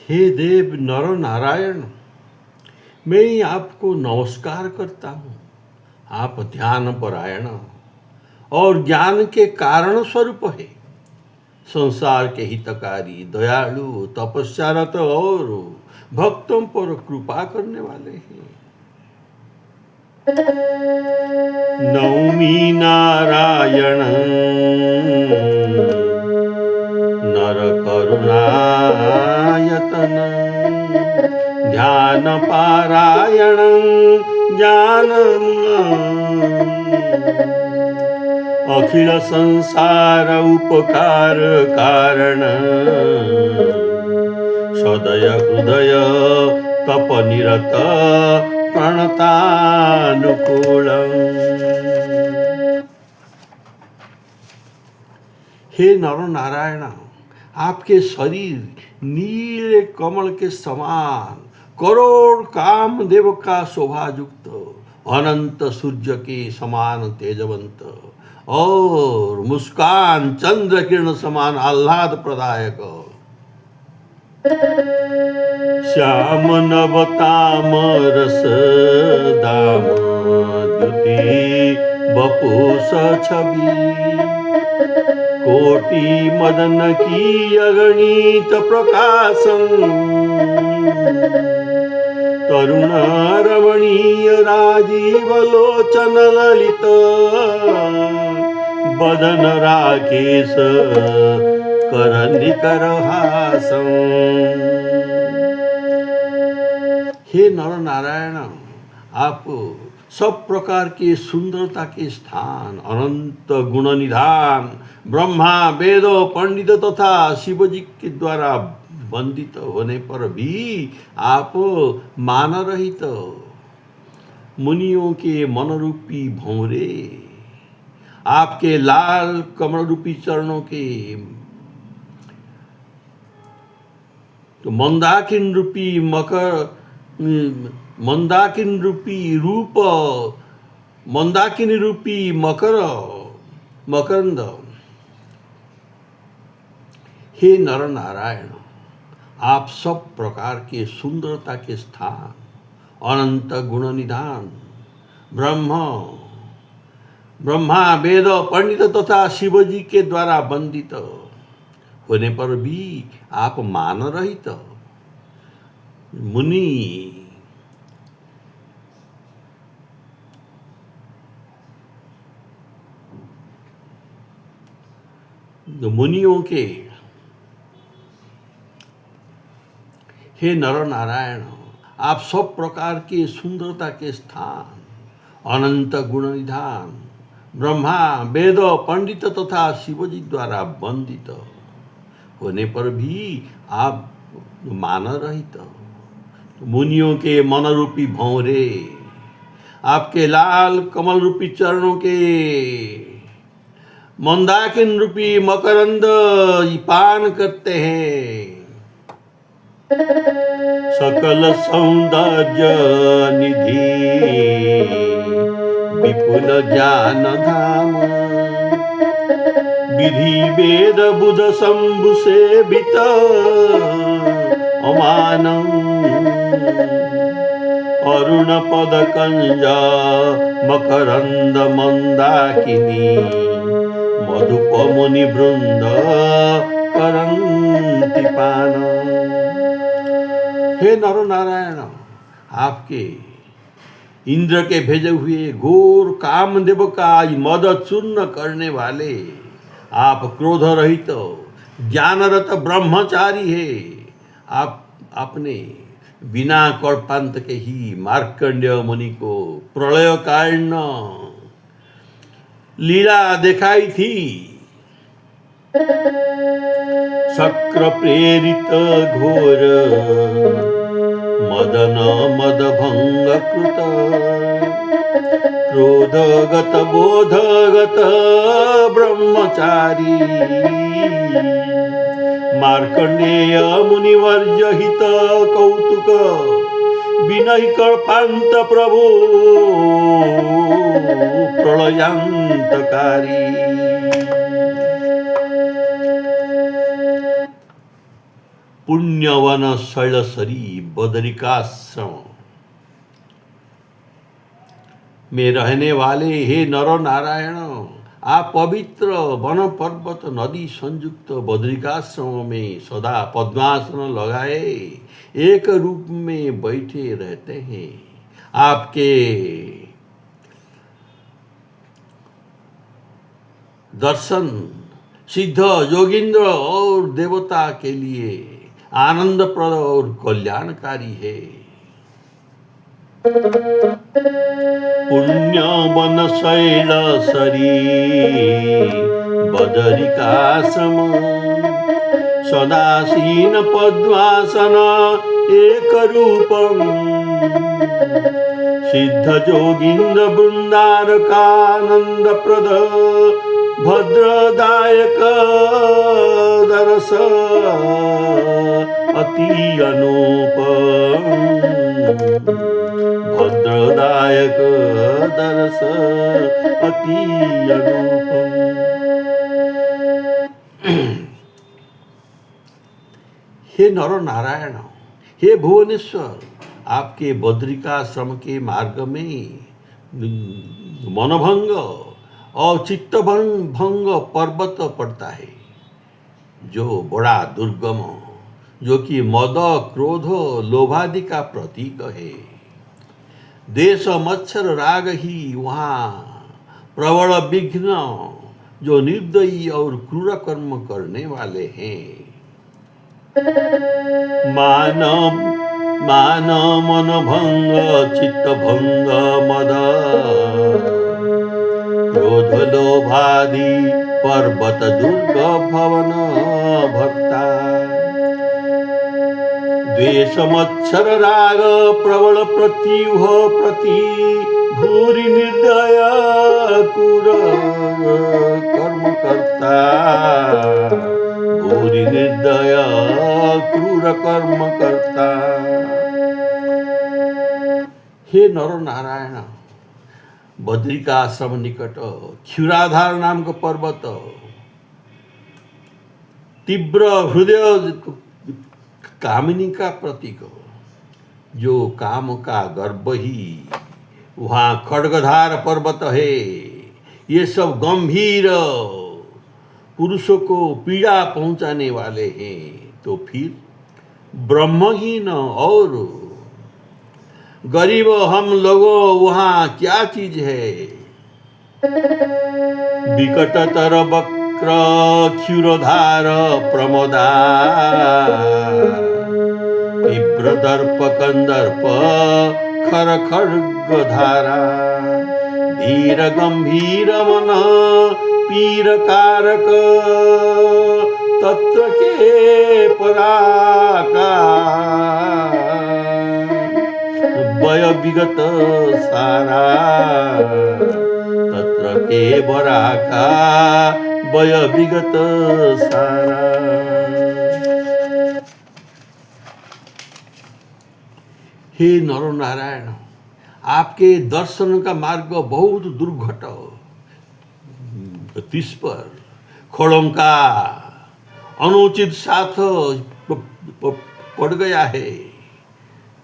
हे देव नर नारायण, मैं आपको नमस्कार करता हूँ। आप ध्यान परायण और ज्ञान के कारण स्वरूप है। संसार के हितकारी, दयालु, तपस्यारत और भक्तों पर कृपा करने वाले हैं। नौमी नारायण नर करुणायतन ध्यान पारायण ज्ञान अखिल संसार उपकार कारण सदय हृदय तप निरत प्रणतानुकूलम्। हे नर नारायण, आपके शरीर नीले कमल के समान, करोड़ कामदेव का शोभायुक्त, अनंत सूर्य के समान तेजवंत और मुस्कान चंद्र किरण समान आह्लाद प्रदायक, श्याम नवताम रस दाम द्युति बपुष छवि, कोटि मदन की अगणित प्रकाशम, तरुण रमणीय राजीव लोचन ललित बदन राकेश कर निकर हासम। हे नर नारायण, आप सब प्रकार के सुंदरता के स्थान, अनंत गुण निधान, ब्रह्मा वेद पंडित तथा शिव जी के द्वारा वंदित होने पर भी आप मान रहित, मुनियों के मन रूपी भंवरे, आपके लाल कमल रूपी चरणों के तो मंदाकिनी रूपी मकरंद। हे नर नारायण, आप सब प्रकार के सुंदरता के स्थान, अनंत गुण निधान, ब्रह्मा वेद पंडित तथा शिवजी के द्वारा वंदित होने पर भी आप मान रहित, मुनियों के हे नर नारायण, आप सब प्रकार के सुंदरता के स्थान, अनंत गुण निधान, ब्रह्मा वेद पंडित तथा शिवजी द्वारा वंदित होने पर भी आप मान रहित, मुनियों के मन रूपी भंवरे, आपके लाल कमल रूपी चरणों के मंदाकिनी रूपी मकरंद पान करते हैं। सकल सौंदर्य निधि विपुल ज्ञान धाम, विधि वेद बुध शंभु सेवित अमानम, अरुण पद कंज मकरंद मंदाकिनी, मधुप मुनि वृंद करंति पान। हे नर नारायण, आपके इंद्र के भेजे हुए घोर कामदेव का मद चूर्ण करने वाले आप क्रोध रहित ज्ञानरत ब्रह्मचारी है। आपने बिना कल्पांत के ही मार्कंडेय मुनि को प्रलय कारण लीला दिखाई थी। शक्र प्रेरित घोर मदन मद भंग कृत, क्रोधगत बोधगत ब्रह्मचारी, मार्कंडेय मुनिवर्य हित कौतुक, विनय कल्पांत प्रभु प्रलयांतकारी। पुण्यवन शैलसरी बदरिकाश्रम में रहने वाले हे नर नारायण, आप पवित्र वन पर्वत नदी संयुक्त बद्रिकाश्रम में सदा पद्मासन लगाए एक रूप में बैठे रहते हैं। आपके दर्शन सिद्ध योगिंद्र और देवता के लिए आनंदप्रद और कल्याणकारी है। पुण्यवन शैलसरी बदरिकाश्रम सदासीन पद्मासन एक रूपम सिद्ध जोगिंद्र बृंदारकानंदप्रद भद्रदायक दरस अति अनुपम भद्रदायक दरस अति अनुपम। हे नर नारायण, हे भुवनेश्वर, आपके बद्रिकाश्रम के मार्ग में मनभंग और चित्तभंग पर्वत पड़ता है, जो बड़ा दुर्गम, जो कि मद क्रोध लोभादि का प्रतीक है। देश मच्छर राग ही वहाँ प्रबल विघ्न, जो निर्दयी और क्रूर कर्म करने वाले हैं। मान मन भंग चित्त भंग मद क्रोध लोभादि पर्वत दुर्ग भवन भक्ता द्वेष मच्छर राग प्रबल प्रत्युह प्रति भूरि निर्दय क्रूर कर्म करता भूरि निर्दय क्रूर कर्म करता। हे नर नारायण, बद्रिकाश्रम निकट क्षीराधार नाम का पर्वत तीव्र हृदय कामिनी का प्रतीक, जो काम का गर्भ ही वहाँ खड्गधार पर्वत है। ये सब गंभीर पुरुषों को पीड़ा पहुंचाने वाले हैं। तो फिर ब्रह्महीन और गरीब हम लोगों वहाँ क्या चीज है। विकटतर वक्र क्षीरोधार प्रमोदा तीव्र दर्प कंदर्प खर खड्ग धारा धीर गंभीर मन पीर कारक तत्र के पराका वय विगत सारा तत्र के बराका वय विगत सारा। हे नर नारायण, आपके दर्शन का मार्ग बहुत दुर्घट तीस पर खोड़ों का अनुचित साथ पड़ गया है।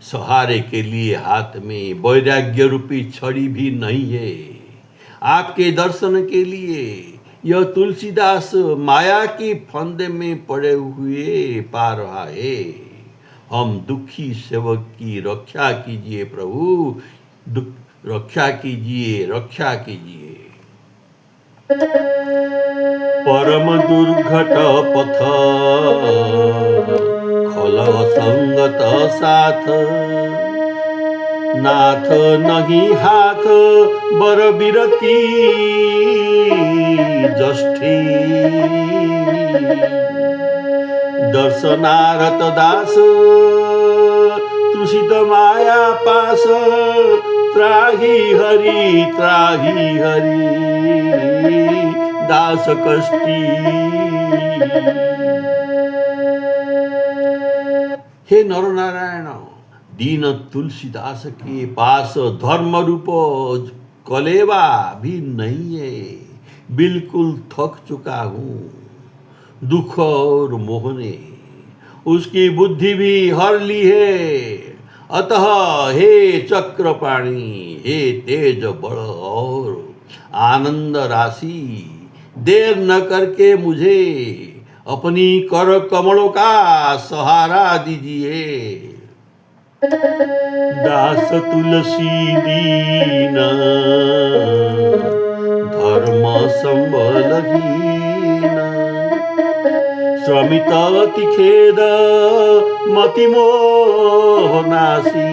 सहारे के लिए हाथ में वैराग्य रूपी छड़ी भी नहीं है। आपके दर्शन के लिए यह तुलसीदास माया की फंदे में पड़े हुए पा रहा है। हम दुखी सेवक की रक्षा कीजिए प्रभु, रक्षा कीजिए, रक्षा कीजिए। परम दुर्घट पथ खल संगत साथ नाथ नहीं हाथ बर बिरती जष्ठी दर्शनारत दास तृषित माया पास त्राही हरि दास कष्टी। हे नर नारायण, दीन तुलसीदास के पास धर्म रूप कलेवा भी नहीं है। बिल्कुल थक चुका हूँ दुख और मोह ने। उसकी बुद्धि भी हर ली है। अतः हे चक्रपाणी, हे तेज बल और आनंद राशि, देर न करके मुझे अपनी कर कमलों का सहारा दीजिए। दास तुलसी दीना, धर्म संबलहीना, श्रमित अति खेद मति मोह नासी,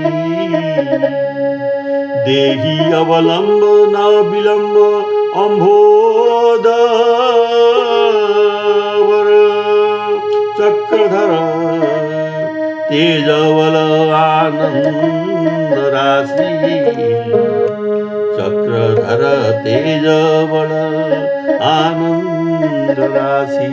देहि अवलंब न विलंब अम्भोद वर चक्रधर, तेजवल आनंद राशि, चक्रधर तेजवल आनंद राशि।